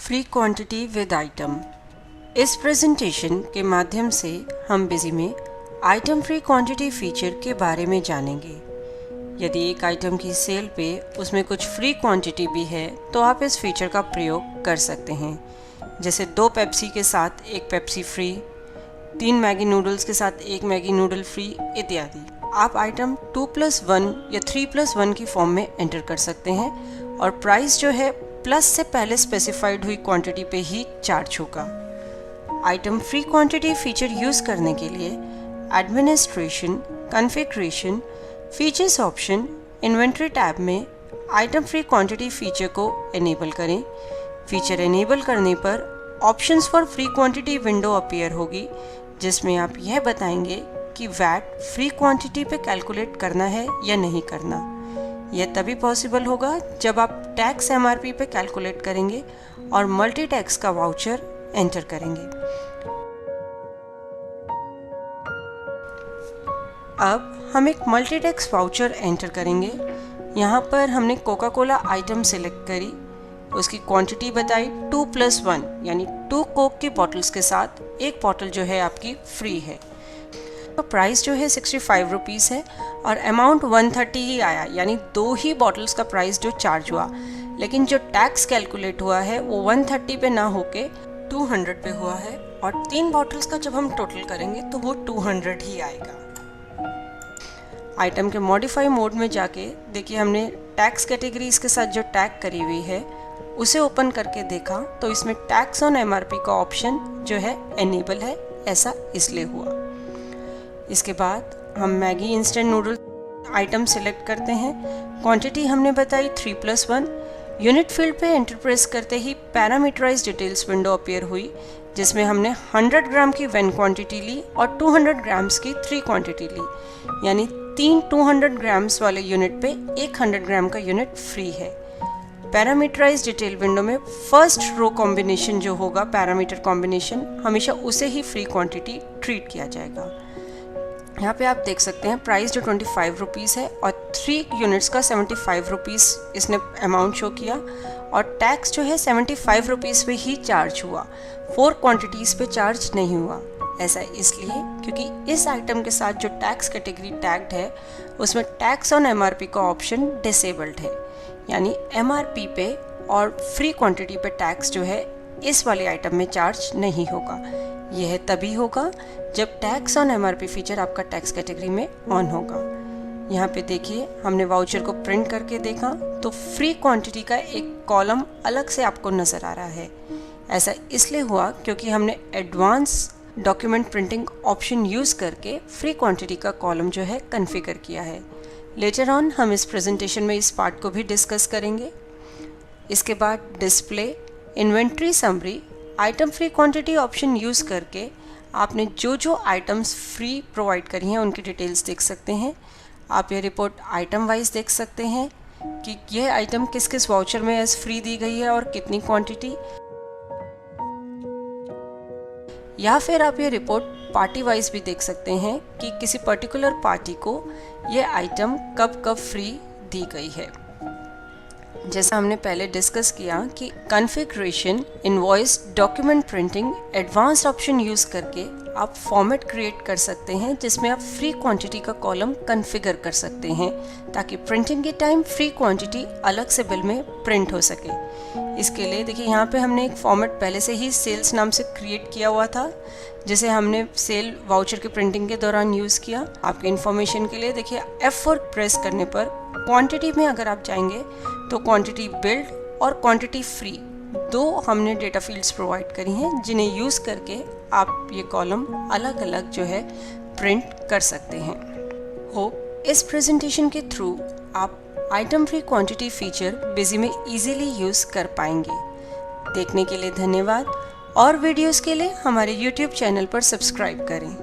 Free quantity with item. इस presentation के माध्यम से हम बिजी में आइटम फ्री क्वांटिटी फीचर के बारे में जानेंगे। यदि एक आइटम की सेल पे उसमें कुछ फ्री क्वांटिटी भी है तो आप इस फीचर का प्रयोग कर सकते हैं। जैसे 2 पेप्सी के साथ 1 पेप्सी फ्री, 3 मैगी नूडल्स के साथ 1 मैगी नूडल फ्री इत्यादि। आप आइटम 2+1 या 3+1 की फॉर्म में एंटर कर सकते हैं और प्राइस जो है प्लस से पहले स्पेसिफाइड हुई क्वांटिटी पे ही चार्ज होगा। Item free quantity feature use करने के लिए administration, configuration, features option, inventory tab में आइटम फ्री क्वांटिटी फीचर को इनेबल करें। फीचर इनेबल करने पर options for free quantity window appear होगी, जिसमें आप यह बताएंगे कि वैट फ्री क्वांटिटी पे कैलकुलेट करना है या नहीं करना। यह तभी पॉसिबल होगा जब आप टैक्स MRP पे कैलकुलेट करेंगे और मल्टी टैक्स का वाउचर एंटर करेंगे। अब हम एक मल्टी टैक्स वाउचर एंटर करेंगे। यहाँ पर हमने कोका कोला आइटम सेलेक्ट करी, उसकी क्वांटिटी बताई 2+1 यानी 2 कोक की बॉटल्स के साथ 1 बॉटल जो है आपकी फ्री है। तो प्राइस जो है 65 रुपीज़ है और अमाउंट 130 ही आया, यानी 2 ही बॉटल्स का प्राइस जो चार्ज हुआ। लेकिन जो टैक्स कैलकुलेट हुआ है वो 130 पे ना होके 200 पे हुआ है और 3 बॉटल्स का जब हम टोटल करेंगे तो वो 200 ही आएगा। आइटम के मॉडिफाई मोड में जाके देखिए हमने टैक्स कैटेगरीज के साथ जो टैग करी हुई है उसे ओपन करके देखा तो इसमें टैक्स ऑन MRP का ऑप्शन जो है एनेबल है। ऐसा इसलिए हुआ। इसके बाद हम Maggi instant noodle item select करते हैं। क्वांटिटी हमने बताई 3+1। यूनिट फील्ड पे एंटर प्रेस करते ही पैरामीटराइज डिटेल्स विंडो अपीयर हुई, जिसमें हमने 100 ग्राम की 1 क्वांटिटी ली और 200 ग्राम्स की 3 क्वांटिटी ली, यानी 3 200 ग्राम्स वाले यूनिट पे 100 ग्राम का यूनिट फ्री है। पैरामीटराइज डिटेल विंडो में फर्स्ट रो कॉम्बिनेशन जो होगा पैरामीटर कॉम्बिनेशन, हमेशा उसे ही फ्री क्वांटिटी ट्रीट किया जाएगा। यहाँ पे आप देख सकते हैं प्राइस जो 25 रुपीज़ है और 3 यूनिट्स का 75 रुपीज़ इसने अमाउंट शो किया और टैक्स जो है 75 रुपीज़ पे ही चार्ज हुआ, 4 क्वांटिटीज़ पे चार्ज नहीं हुआ। ऐसा इसलिए क्योंकि इस आइटम के साथ जो टैक्स कैटेगरी टैग्ड है उसमें टैक्स ऑन MRP का ऑप्शन डिसेबल्ड है, यानी MRP पे और फ्री क्वांटिटी पे टैक्स जो है इस वाले आइटम में चार्ज नहीं होगा। यह तभी होगा जब टैक्स ऑन MRP फीचर आपका टैक्स कैटेगरी में ऑन होगा। यहाँ पे देखिए हमने वाउचर को प्रिंट करके देखा तो फ्री क्वांटिटी का एक कॉलम अलग से आपको नज़र आ रहा है। ऐसा इसलिए हुआ क्योंकि हमने advance document printing option use करके फ्री क्वांटिटी का कॉलम जो है कन्फिगर किया है। लेटर ऑन हम इस प्रेजेंटेशन में इस पार्ट को भी डिस्कस करेंगे। इसके बाद display, inventory summary, item free quantity option use करके आपने जो आइटम्स फ्री प्रोवाइड करी हैं उनकी डिटेल्स देख सकते हैं। आप ये रिपोर्ट आइटम वाइज देख सकते हैं कि यह आइटम किस किस वाउचर में एज फ्री दी गई है और कितनी क्वांटिटी, या फिर आप ये रिपोर्ट पार्टी वाइज भी देख सकते हैं कि किसी पर्टिकुलर पार्टी को यह आइटम कब कब फ्री दी गई है। जैसा हमने पहले डिस्कस किया कि configuration, invoice, document printing, advanced option use करके आप फॉर्मेट क्रिएट कर सकते हैं जिसमें आप फ्री क्वांटिटी का कॉलम कॉन्फ़िगर कर सकते हैं ताकि प्रिंटिंग के टाइम फ्री क्वांटिटी अलग से बिल में प्रिंट हो सके। इसके लिए देखिए यहाँ पे हमने एक फॉर्मेट पहले से ही सेल्स नाम से क्रिएट किया हुआ था, जिसे हमने सेल वाउचर के प्रिंटिंग के दौरान यूज़ किया। आपके इन्फॉर्मेशन के लिए देखिए F4 प्रेस करने पर क्वांटिटी में अगर आप जाएंगे तो क्वांटिटी बिल्ड और क्वांटिटी फ्री 2 हमने डेटा फील्ड्स प्रोवाइड करी हैं, जिन्हें यूज़ करके आप ये कॉलम अलग अलग जो है प्रिंट कर सकते हैं। होप इस प्रेजेंटेशन के थ्रू आप item free quantity feature busy में इजीली यूज़ कर पाएंगे। देखने के लिए धन्यवाद और वीडियोस के लिए हमारे YouTube चैनल पर सब्सक्राइब करें।